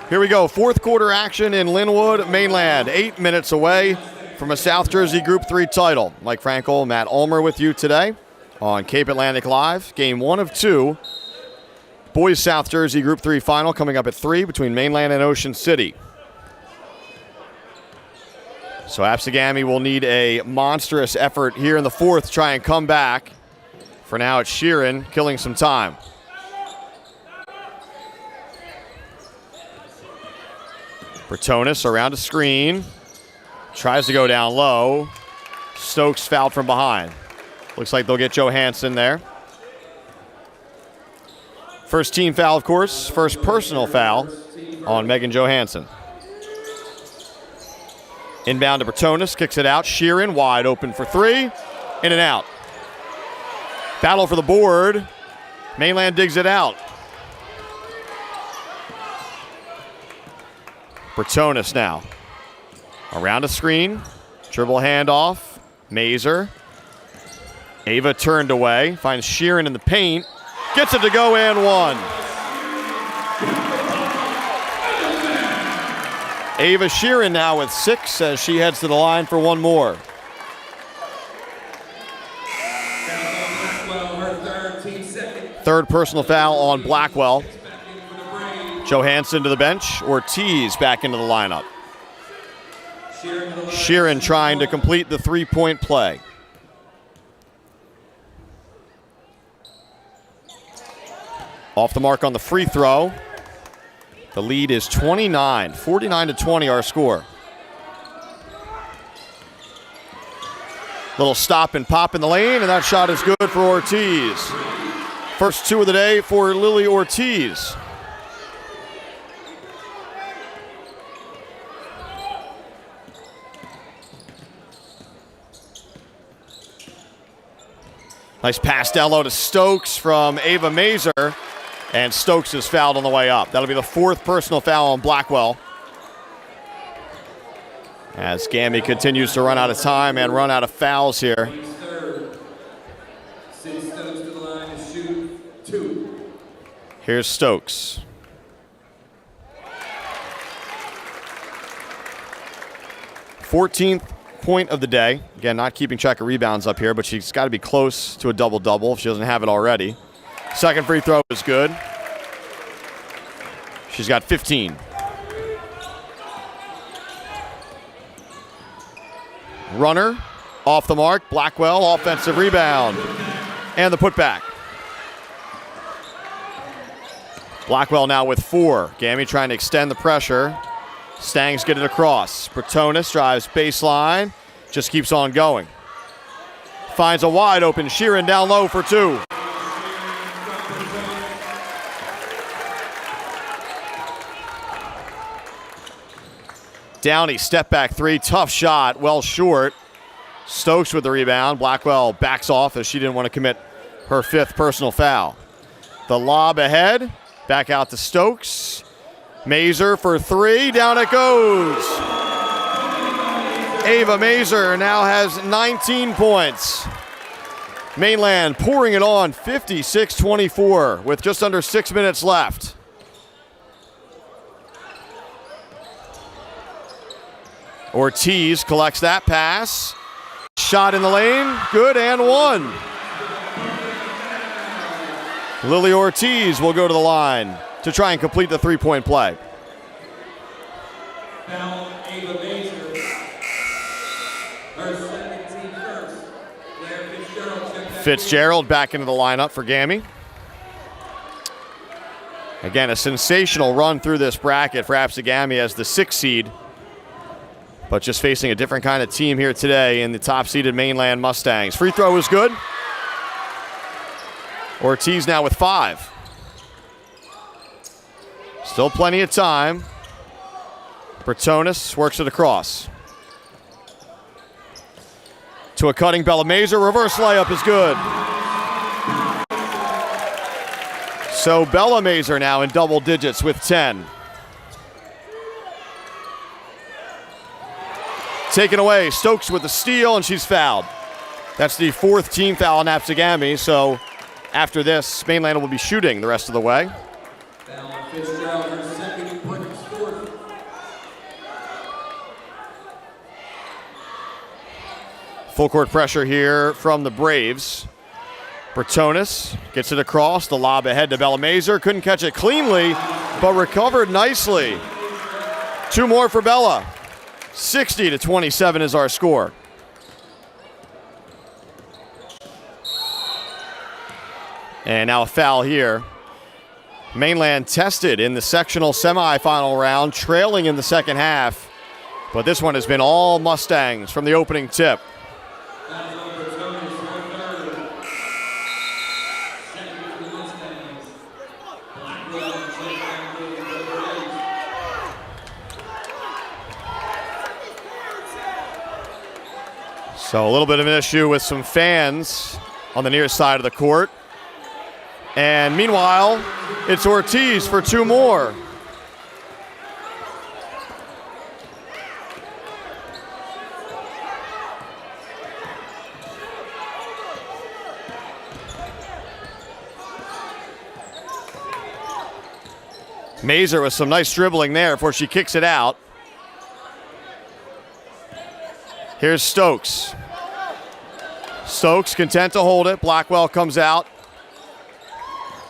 Here we go, fourth quarter action in Linwood, Mainland. 8 minutes away from a South Jersey Group 3 title. Mike Frankel, Matt Ulmer with you today on Cape Atlantic Live. Game 1 of 2. Boys South Jersey Group 3 final coming up at 3 between Mainland and Ocean City. So ABSEGAMI will need a monstrous effort here in the fourth to try and come back. For now, it's Sheeran killing some time. Bertonis around a screen. Tries to go down low. Stokes fouled from behind. Looks like they'll get Johansson there. First team foul, of course. First personal foul on Megan Johansson. Inbound to Bertonis, kicks it out. Sheeran wide open for 3. In and out. Battle for the board. Mainland digs it out. Bertonis now. Around a screen. Dribble handoff. Mazer. Ava turned away. Finds Sheeran in the paint. Gets it to go and 1. Ava Sheeran now with 6 as she heads to the line for one more. Third personal foul on Blackwell. Johansson to the bench. Ortiz back into the lineup. Sheeran trying to complete the three-point play. Off the mark on the free throw. The lead is 29, 49-20 our score. Little stop and pop in the lane, and that shot is good for Ortiz. First 2 of the day for Lily Ortiz. Nice pass down low to Stokes from Ava Mazer, and Stokes is fouled on the way up. That'll be the 4th personal foul on Blackwell. As Gammy continues to run out of time and run out of fouls here. Here's Stokes. Fourteenth point of the day. Again, not keeping track of rebounds up here, but she's got to be close to a double-double if she doesn't have it already. Second free throw is good. She's got 15. Runner off the mark. Blackwell, offensive rebound. And the putback. Blackwell now with 4. Gammy trying to extend the pressure. Stangs get it across. Bertonis drives baseline. Just keeps on going. Finds a wide open Sheeran down low for 2. Downey, step back 3. Tough shot. Well short. Stokes with the rebound. Blackwell backs off as she didn't want to commit her 5th personal foul. The lob ahead. Back out to Stokes. Mazer for 3. Down it goes. Ava Mazer now has 19 points. Mainland pouring it on 56-24 with just under 6 minutes left. Ortiz collects that pass. Shot in the lane. Good and 1. Lily Ortiz will go to the line to try and complete the three-point play. Now, Ava Mazer. Her second team first. Fitzgerald back into the lineup for Gammy. Again, a sensational run through this bracket for ABSEGAMI as the 6th seed, but just facing a different kind of team here today in the top-seeded Mainland Mustangs. Free throw is good. Ortiz now with 5. Still plenty of time. Bertonis works it across. To a cutting Bella Mazer. Reverse layup is good. So Bella Mazer now in double digits with 10. Taken away. Stokes with the steal, and she's fouled. That's the 4th team foul on ABSEGAMI, so after this, Mainland will be shooting the rest of the way. Foul on Fitzgerald, her second, Brooks fourth. Full court pressure here from the Braves. Bertonis gets it across, the lob ahead to Bella Mazer. Couldn't catch it cleanly, but recovered nicely. 2 more for Bella. 60-27 is our score. And now a foul here. Mainland tested in the sectional semifinal round, trailing in the second half. But this one has been all Mustangs from the opening tip. So a little bit of an issue with some fans on the near side of the court. And meanwhile, it's Ortiz for 2 more. Mazer with some nice dribbling there before she kicks it out. Here's Stokes. Stokes content to hold it. Blackwell comes out.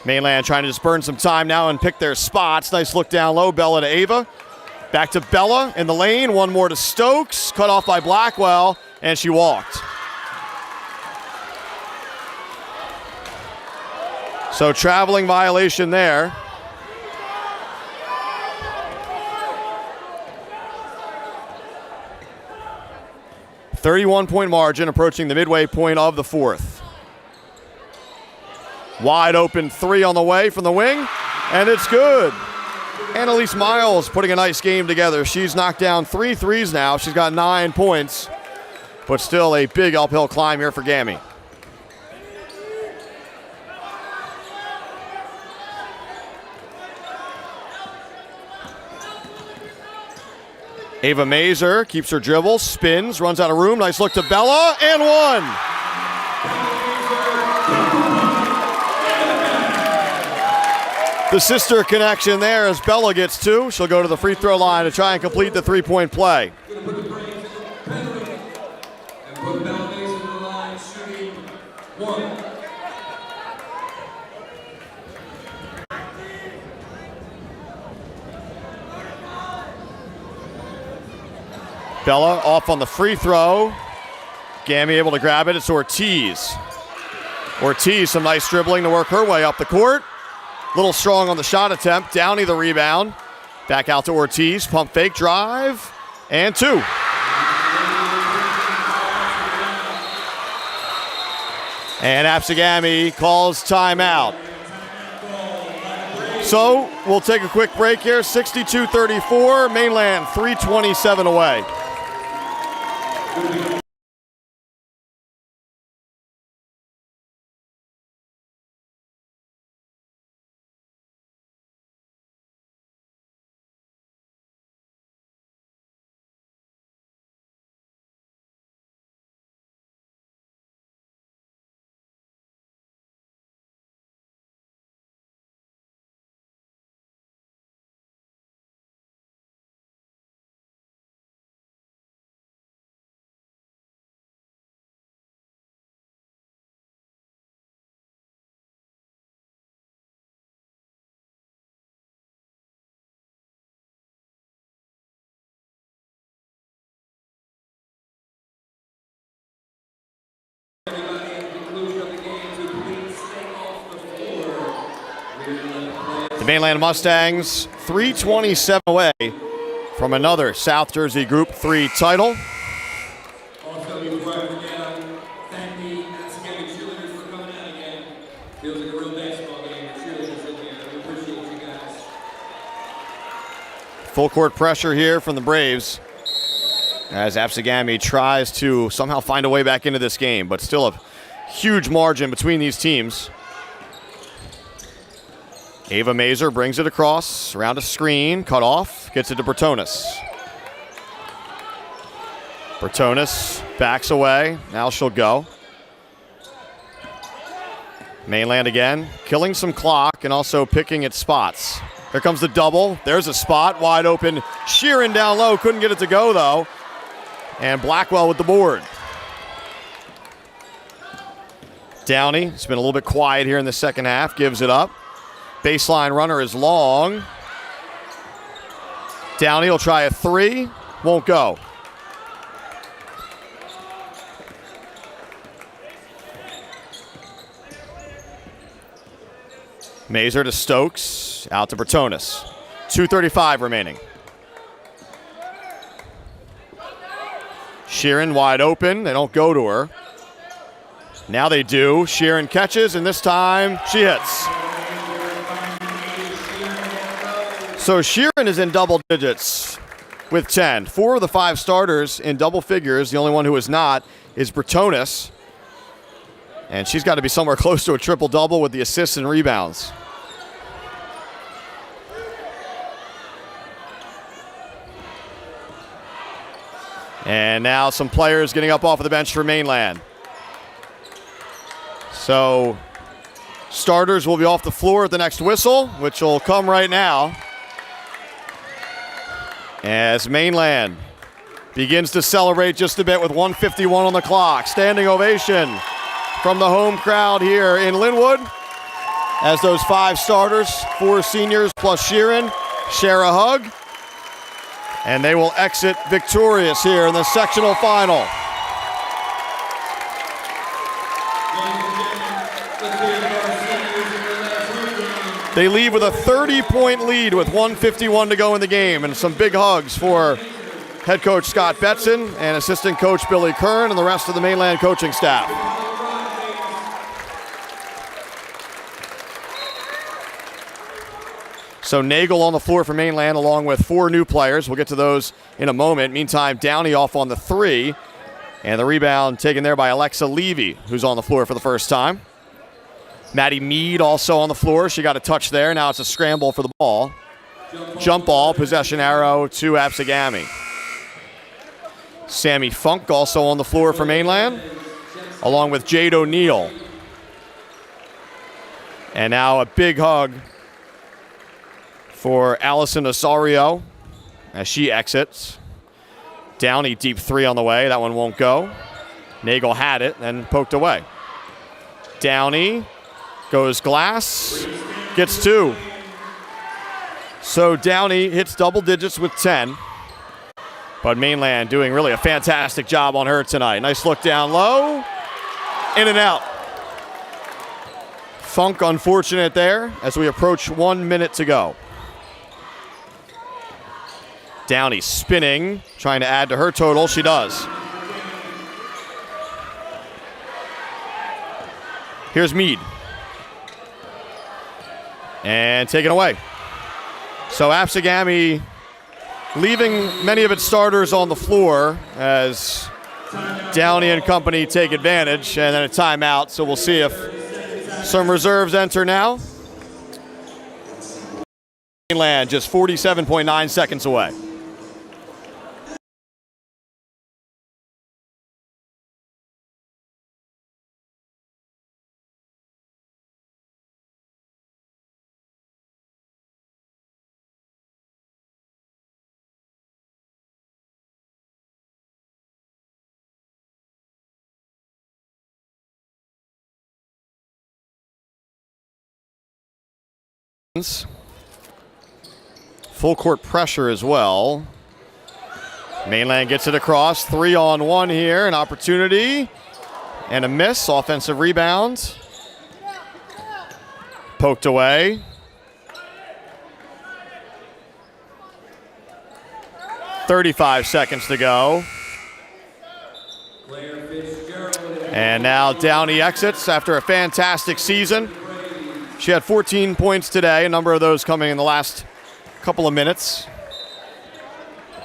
Mainland trying to just burn some time now and pick their spots. Nice look down low. Bella to Ava. Back to Bella in the lane. 1 more to Stokes. Cut off by Blackwell, and she walked. So traveling violation there. .31 margin approaching the midway point of the 4th. Wide open 3 on the way from the wing, and it's good. Annalise Miles putting a nice game together. She's knocked down 3 threes now. She's got 9 points, but still a big uphill climb here for Gami. Ava Mazer keeps her dribble, spins, runs out of room. Nice look to Bella, and 1. The sister connection there as Bella gets 2. She'll go to the free throw line to try and complete the 3-point play. Bella off on the free throw. Gami able to grab it. It's Ortiz. Ortiz, some nice dribbling to work her way up the court. Little strong on the shot attempt. Downey the rebound. Back out to Ortiz. Pump fake drive. And 2. And ABSEGAMI calls timeout. So we'll take a quick break here. 62-34. Mainland 3:27 away. The Mainland Mustangs 3:27 away from another South Jersey Group 3 title. Also, before I forget, thank the ABSEGAMI cheerleaders for coming out again. Feels like a real baseball game. The cheerleaders in here. We appreciate you guys. Full court pressure here from the Braves as ABSEGAMI tries to somehow find a way back into this game, but still a huge margin between these teams. Ava Mazer brings it across, around a screen, cut off, gets it to Bertonis. Bertonis backs away, now she'll go. Mainland again, killing some clock and also picking its spots. Here comes the double. There's a spot, wide open. Sheeran down low, couldn't get it to go though. And Blackwell with the board. Downey, it's been a little bit quiet here in the second half, gives it up. Baseline runner is long. Downey will try a three, won't go. Mazer to Stokes, out to Bertonis. 2:35 remaining. Sheeran wide open, they don't go to her. Now they do, Sheeran catches, and this time she hits. So Sheeran is in double digits with 10. 4 of the 5 starters in double figures. The only one who is not is Bertonis. And she's got to be somewhere close to a triple-double with the assists and rebounds. And now some players getting up off of the bench for Mainland. So starters will be off the floor at the next whistle, which will come right now. As Mainland begins to celebrate just a bit with 1:51 on the clock. Standing ovation from the home crowd here in Linwood as those 5 starters, 4 seniors plus Sheeran, share a hug. And they will exit victorious here in the sectional final. They leave with a 30-point lead with 1:51 to go in the game, and some big hugs for head coach Scott Betson and assistant coach Billy Kern and the rest of the Mainland coaching staff. So Nagel on the floor for Mainland along with 4 new players. We'll get to those in a moment. Meantime, Downey off on the 3, and the rebound taken there by Alexa Levy, who's on the floor for the first time. Maddie Mead also on the floor. She got a touch there. Now it's a scramble for the ball. Jump ball, possession arrow to ABSEGAMI. Sammy Funk also on the floor for Mainland, along with Jade O'Neill. And now a big hug for Allison Osorio as she exits. Downey deep 3 on the way. That one won't go. Nagel had it and poked away. Downey goes glass, gets 2. So Downey hits double digits with 10. But Mainland doing really a fantastic job on her tonight. Nice look down low, in and out. Funk unfortunate there as we approach 1 minute to go. Downey spinning, trying to add to her total. She does. Here's Mead. And taken away. So ABSEGAMI leaving many of its starters on the floor as Downey and company take advantage, and then a timeout. So we'll see if some reserves enter now. Mainland just 47.9 seconds away. Full court pressure as well. Mainland gets it across. 3-on-1 here. An opportunity and a miss. Offensive rebound. Poked away. .35 seconds to go. And now Downey exits after a fantastic season. She had 14 points today, a number of those coming in the last couple of minutes.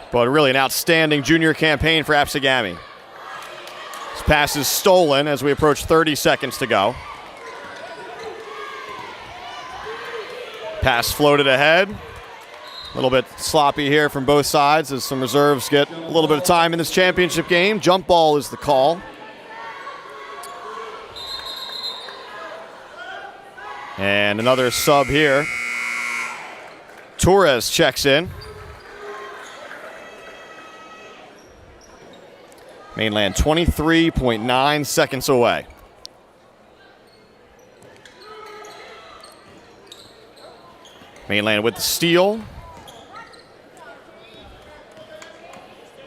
But really an outstanding junior campaign for ABSEGAMI. This pass is stolen as we approach 30 seconds to go. Pass floated ahead. A little bit sloppy here from both sides as some reserves get a little bit of time in this championship game. Jump ball is the call. And another sub here. Torres checks in. Mainland 23.9 seconds away. Mainland with the steal.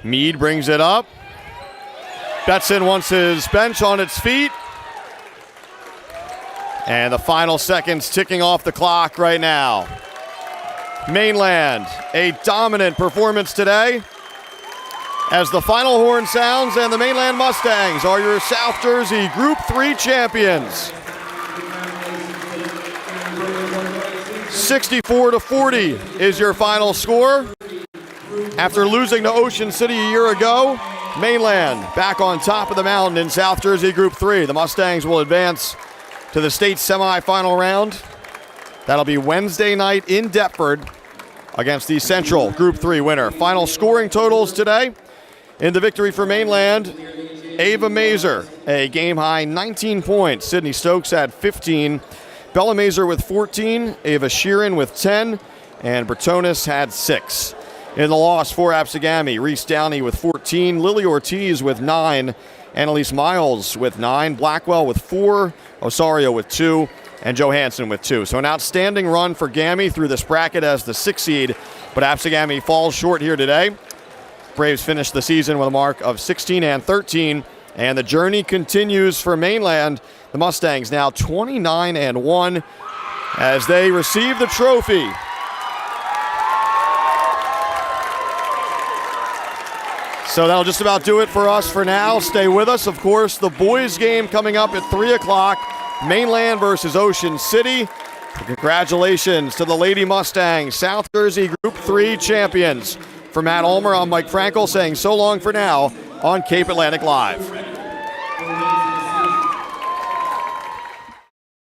Mead brings it up. Betson wants his bench on its feet. And the final seconds ticking off the clock right now. Mainland, a dominant performance today as the final horn sounds, and the Mainland Mustangs are your South Jersey Group 3 champions. 64-40 is your final score. After losing to Ocean City a year ago, Mainland back on top of the mountain in South Jersey Group 3. The Mustangs will advance to the state semifinal round. That'll be Wednesday night in Deptford against the Central Group 3 winner. Final scoring totals today. In the victory for Mainland, Ava Mazer, a game-high 19 points. Sydney Stokes had 15. Bella Mazer with 14. Ava Sheeran with 10. And Bertonis had 6. In the loss for ABSEGAMI, Reese Downey with 14. Lily Ortiz with 9. Annalise Miles with 9. Blackwell with 4. Osorio with 2. And Johansson with 2. So an outstanding run for GAMI through this bracket as the 6th seed. But ABSEGAMI falls short here today. Braves finished the season with a mark of 16-13, and the journey continues for Mainland. The Mustangs now 29-1 as they receive the trophy. So that'll just about do it for us for now. Stay with us. Of course, the boys game coming up at 3 o'clock, Mainland versus Ocean City. Congratulations to the Lady Mustangs, South Jersey Group 3 champions. For Matt Ulmer, I'm Mike Frankel saying so long for now on Cape Atlantic Live.